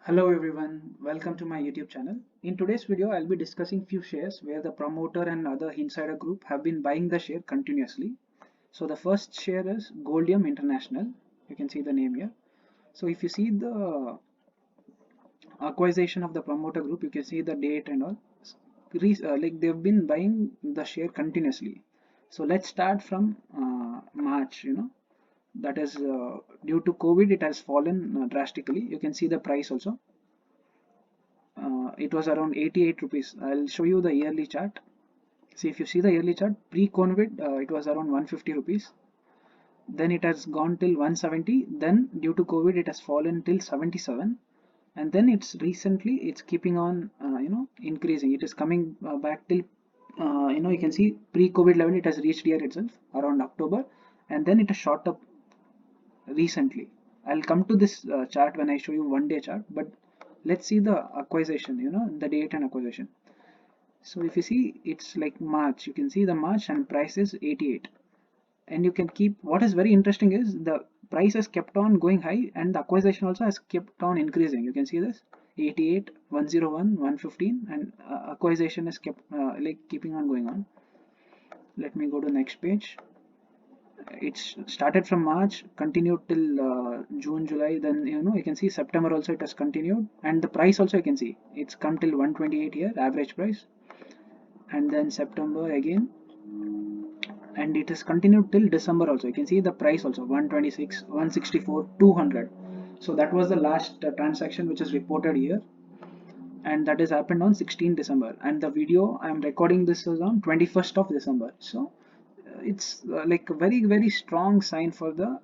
Hello everyone, welcome to my YouTube channel. In today's video, I'll be discussing few shares where the promoter and other insider group have been buying the share continuously. So the first share is Goldium International. You can see the name here. So if you see the acquisition of the promoter group, you can see the date and all. Like they've been buying the share continuously. So let's start from March. That is due to COVID, it has fallen drastically. You can see the price also. It was around 88 rupees. I'll show you the yearly chart. See, if you see the yearly chart, pre-COVID, it was around 150 rupees. Then it has gone till 170. Then due to COVID, it has fallen till 77. And then it's keeping on, increasing. It is coming back till, you can see pre-COVID level, it has reached here itself around October. And then it has shot up recently. I'll come to this chart when I show you 1 day chart, but let's see the acquisition, the date and acquisition. So if you see, it's like March, you can see the March and price is 88. And you can keep, what is very interesting is the price has kept on going high and the acquisition also has kept on increasing. You can see this 88, 101, 115 and acquisition is kept like keeping on going on. Let me go to the next page. It's started from March, continued till June, July. Then you can see September also it has continued, and the price also you can see it's come till 128 here average price, and then September again, and it has continued till December also. You can see the price also 126, 164, 200. So that was the last transaction which is reported here, and that has happened on 16 December. And the video I am recording this is on 21st of December. So it's like a very strong sign for the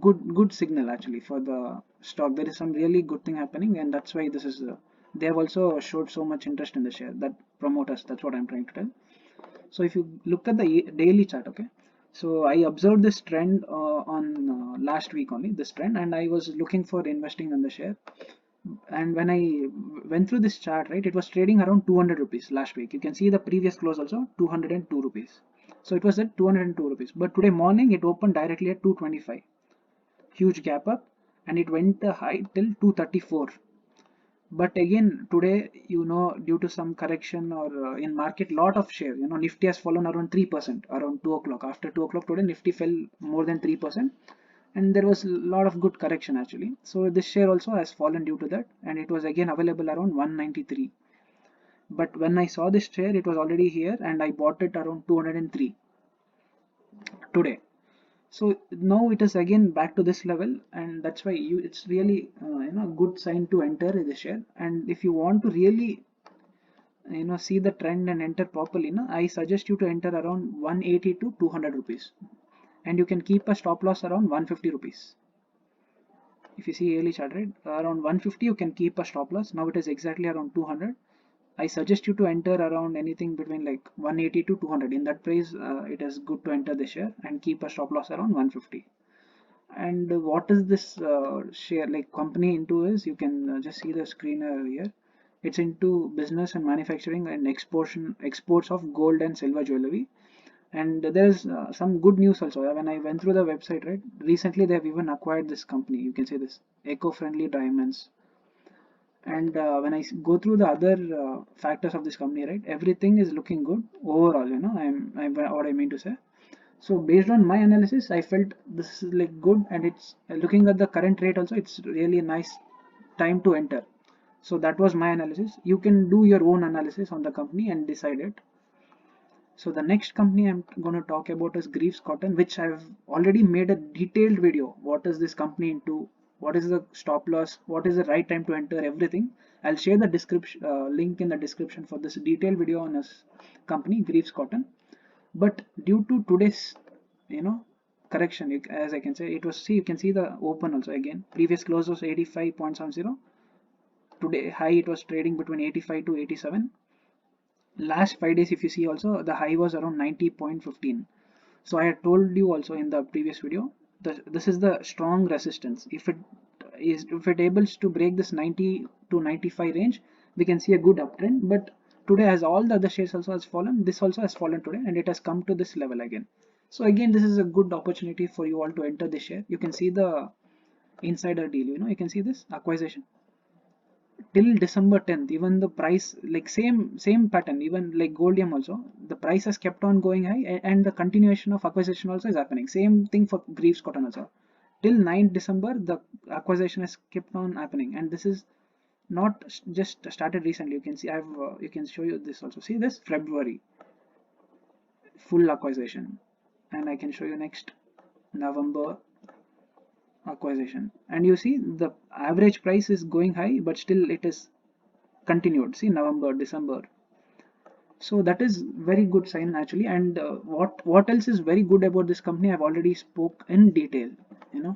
good signal actually for the stock. There is some really good thing happening, and that's why this is they have also showed so much interest in the share, that promoters. That's what I'm trying to tell. So if you look at the daily chart, okay, so I observed this trend on last week only, this trend, and I was looking for investing in the share. And when I went through this chart, right, it was trading around 200 rupees last week. You can see the previous close also 202 rupees. So it was at 202 rupees, but today morning it opened directly at 225. Huge gap up, and it went high till 234. But again today, due to some correction or in market, lot of share, Nifty has fallen around 3% around 2 o'clock. After 2 o'clock today, Nifty fell more than 3%, and there was a lot of good correction actually. So this share also has fallen due to that, and it was again available around 193. But when I saw this share, it was already here, and I bought it around 203 today. So now it is again back to this level, and that's why it's really good sign to enter the share. And if you want to really see the trend and enter properly, I suggest you to enter around 180 to 200 rupees, and you can keep a stop loss around 150 rupees. If you see yearly chart, right, around 150 you can keep a stop loss. Now it is exactly around 200. I suggest you to enter around anything between like 180 to 200. In that price, it is good to enter the share and keep a stop loss around 150. And what is this share like company into is, you can just see the screen here. It's into business and manufacturing and exports of gold and silver jewelry. And there's some good news also. When I went through the website, right, recently they have even acquired this company. You can see this eco-friendly diamonds. And when I go through the other factors of this company, right, everything is looking good overall. I'm what I mean to say. So based on my analysis, I felt this is like good, and it's looking at the current rate also, it's really a nice time to enter. So that was my analysis. You can do your own analysis on the company and decide it. So the next company I'm going to talk about is Greaves Cotton, which I've already made a detailed video. What is this company into? What is the stop loss? What is the right time to enter? Everything. I'll share the description link in the description for this detailed video on this company, Greaves Cotton. But due to today's, correction, as I can say, it was, see, you can see the open also again. Previous close was 85.70. Today high it was trading between 85 to 87. Last 5 days, if you see also, the high was around 90.15. So I had told you also in the previous video that this is the strong resistance. If it able to break this 90 to 95 range, we can see a good uptrend. But today, as all the other shares also has fallen, this also has fallen today, and it has come to this level again. So again, this is a good opportunity for you all to enter this share. You can see the insider deal, you can see this acquisition till December 10th. Even the price, like same pattern, even like Goldium also, the price has kept on going high, and the continuation of acquisition also is happening. Same thing for Greaves Cotton also. Till 9th December, the acquisition has kept on happening, and this is not just started recently. You can see I've you can show you this also. See this February full acquisition, and I can show you next November acquisition, and you see the average price is going high, but still it is continued. See November, December. So that is very good sign actually. And what else is very good about this company, I've already spoke in detail.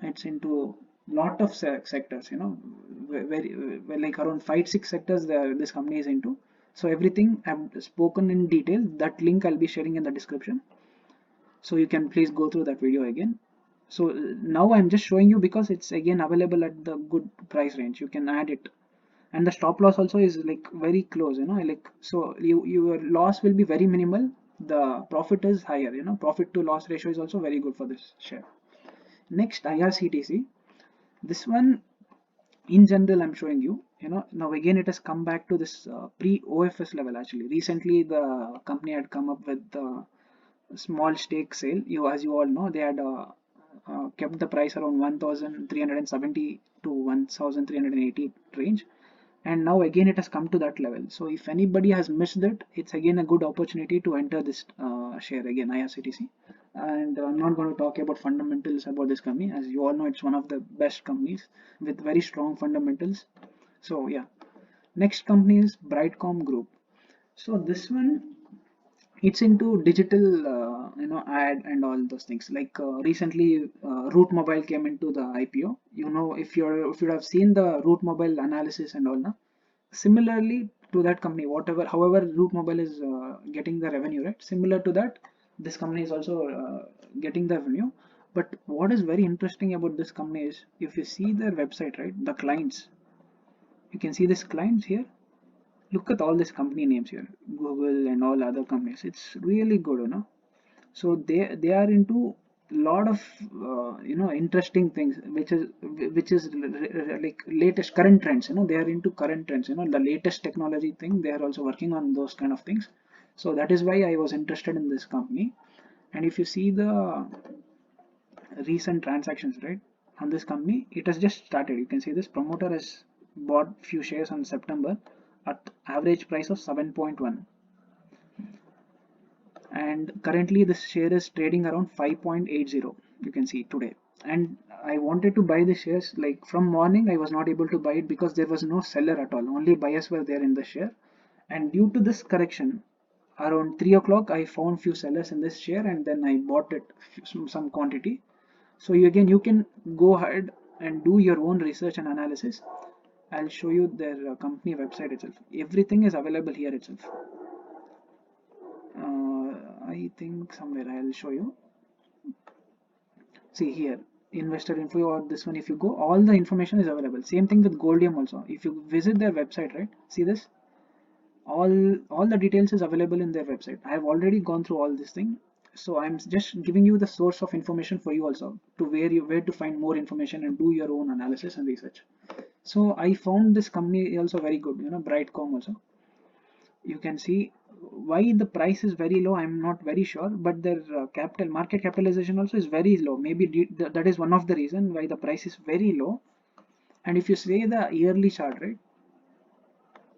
It's into lot of sectors, very, like around 5-6 sectors this company is into. So everything I've spoken in detail. That link I'll be sharing in the description, so you can please go through that video again. So now I'm just showing you because it's again available at the good price range. You can add it, and the stop loss also is like very close, like, so your loss will be very minimal. The profit is higher, profit to loss ratio is also very good for this share. Next, IRCTC. This one in general I'm showing you. Now again it has come back to this pre OFS level. Actually recently the company had come up with the small stake sale. As you all know, they had kept the price around 1370 to 1380 range, and now again it has come to that level. So if anybody has missed it, it's again a good opportunity to enter this share again, IRCTC. And I'm not going to talk about fundamentals about this company. As you all know, it's one of the best companies with very strong fundamentals. So yeah, next company is Brightcom Group. So this one, it's into digital ad and all those things. Like recently Root Mobile came into the IPO. If you have seen the Root Mobile analysis and all, now similarly to that company, however Root Mobile is getting the revenue, right? Similar to that, this company is also getting the revenue. But what is very interesting about this company is, if you see their website, right, the clients, you can see this clients here. Look at all these company names here, Google and all other companies. It's really good, so they are into lot of interesting things, which is like latest current trends. They are into current trends, the latest technology thing. They are also working on those kind of things. So that is why I was interested in this company. And if you see the recent transactions, right, on this company, it has just started. You can see this promoter has bought few shares on September at average price of 7.1, and currently this share is trading around 5.80. You can see today. And I wanted to buy the shares, like from morning I was not able to buy it because there was no seller at all, only buyers were there in the share. And due to this correction, around 3 o'clock I found few sellers in this share, and then I bought it some quantity. So again you can go ahead and do your own research and analysis. I'll show you their company website itself. Everything is available here itself. I think somewhere I'll show you. See here, investor info or this one. If you go, all the information is available. Same thing with Goldium also. If you visit their website, right, see this, all the details is available in their website. I have already gone through all this thing, so I'm just giving you the source of information for you also, to where to find more information and do your own analysis and research. So I found this company also very good, Brightcom also. You can see why the price is very low. I'm not very sure, but their capital market capitalization also is very low. Maybe that is one of the reason why the price is very low. And if you say the yearly chart, right,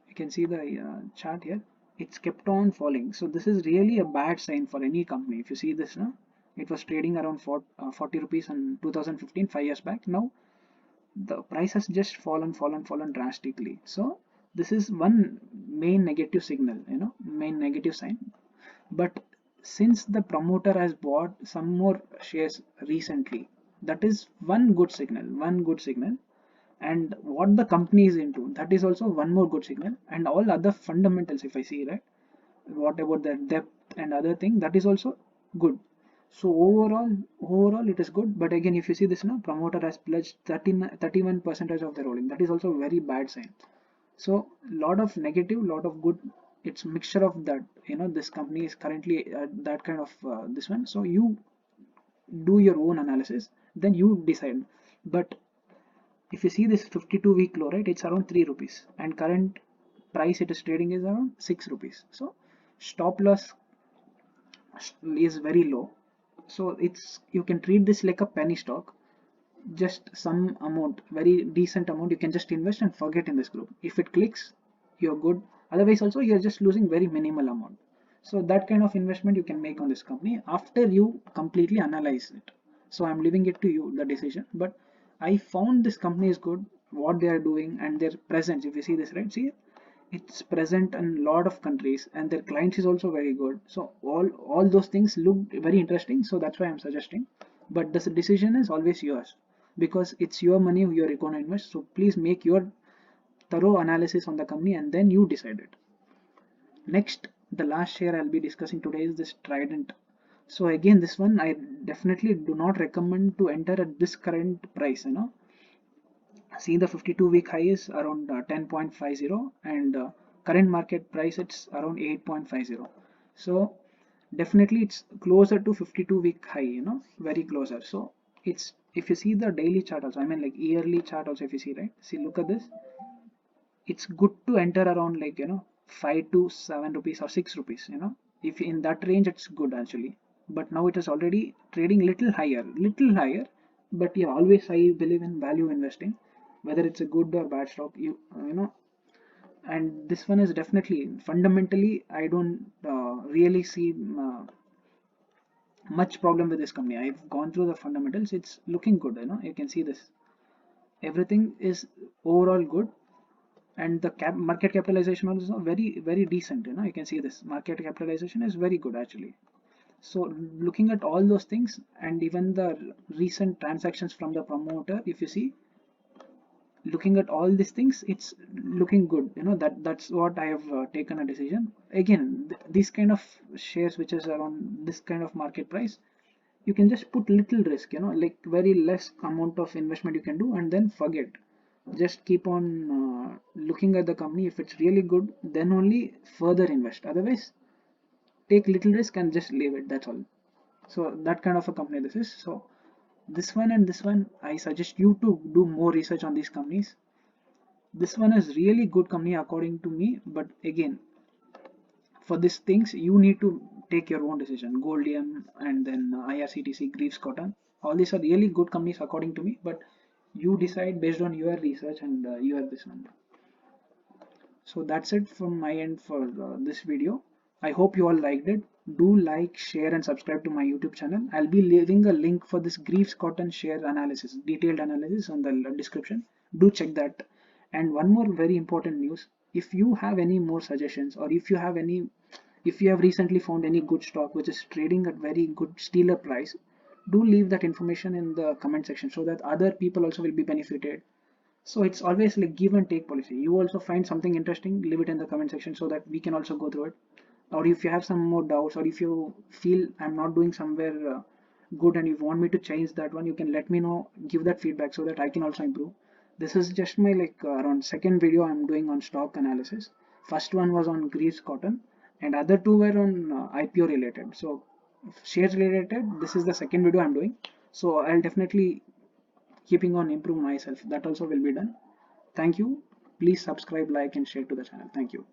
you can see the chart here, it's kept on falling. So this is really a bad sign for any company. If you see this now, it was trading around 40 rupees in 2015, 5 years back. Now the price has just fallen drastically. So this is one main negative signal, main negative sign. But since the promoter has bought some more shares recently, that is one good signal. And what the company is into, that is also one more good signal. And all other fundamentals, if I see, right, what about the depth and other thing, that is also good. So overall it is good. But again, if you see this now, promoter has pledged 31% of the holding. That is also a very bad sign. So lot of negative, lot of good. It's mixture of that. This company is currently that kind of this one. So you do your own analysis, then you decide. But If you see this 52-week low, right, it's around 3 rupees, and current price it is trading is around 6 rupees. So stop loss is very low. So it's, you can treat this like a penny stock. Just some amount, very decent amount, you can just invest and forget in this group. If it clicks, you're good. Otherwise also you're just losing very minimal amount. So that kind of investment you can make on this company after you completely analyze it. So I'm leaving it to you, the decision. But I found this company is good, what they are doing, and their presence. If you see this, right, see, it's present in a lot of countries, and their clients is also very good. So all those things look very interesting, so that's why I'm suggesting. But the decision is always yours, because it's your money you're going to invest. So please make your thorough analysis on the company and then you decide it. Next, the last share I'll be discussing today is this Trident. So again, this one I definitely do not recommend to enter at this current price. See, the 52-week high is around 10.50, and current market price it's around 8.50. So definitely it's closer to 52-week high, very closer. So it's, if you see the daily chart also, I mean like yearly chart also, if you see, right, see, look at this, it's good to enter around like 5 to 7 rupees or 6 rupees. If in that range it's good actually. But now it is already trading little higher. But yeah, always I believe in value investing, whether it's a good or bad stock, you know and this one is definitely fundamentally, I don't really see much problem with this company. I've gone through the fundamentals, it's looking good. You can see this, everything is overall good. And the market capitalization is also very very decent. You can see this market capitalization is very good actually. So looking at all those things, and even the recent transactions from the promoter, if you see, looking at all these things, it's looking good. That's what I have taken a decision. Again, these kind of shares which is around this kind of market price, you can just put little risk, like very less amount of investment you can do, and then forget. Just keep on looking at the company. If it's really good, then only further invest. Otherwise, take little risk and just leave it. That's all. So that kind of a company this is. So this one and this one, I suggest you to do more research on these companies. This one is really good company according to me. But again, for these things you need to take your own decision. Goldium, and then IRCTC, Greaves Cotton, all these are really good companies according to me. But you decide based on your research and your this one. So that's it from my end for this video. I hope you all liked it. Do like, share, and subscribe to my YouTube channel. I'll be leaving a link for this Greaves Cotton share analysis, detailed analysis, on the description. Do check that. And one more very important news: if you have any more suggestions, or if you have recently found any good stock which is trading at very good stealer price, do leave that information in the comment section so that other people also will be benefited. So it's always like give and take policy. You also find something interesting, leave it in the comment section so that we can also go through it. Or if you have some more doubts, or if you feel I'm not doing somewhere good and you want me to change that one, you can let me know, give that feedback so that I can also improve. This is just my around second video I'm doing on stock analysis. First one was on Greaves Cotton, and other two were on IPO related. So shares related, this is the second video I'm doing. So I'll definitely keeping on improve myself, that also will be done. Thank you. Please subscribe, like, and share to the channel. Thank you.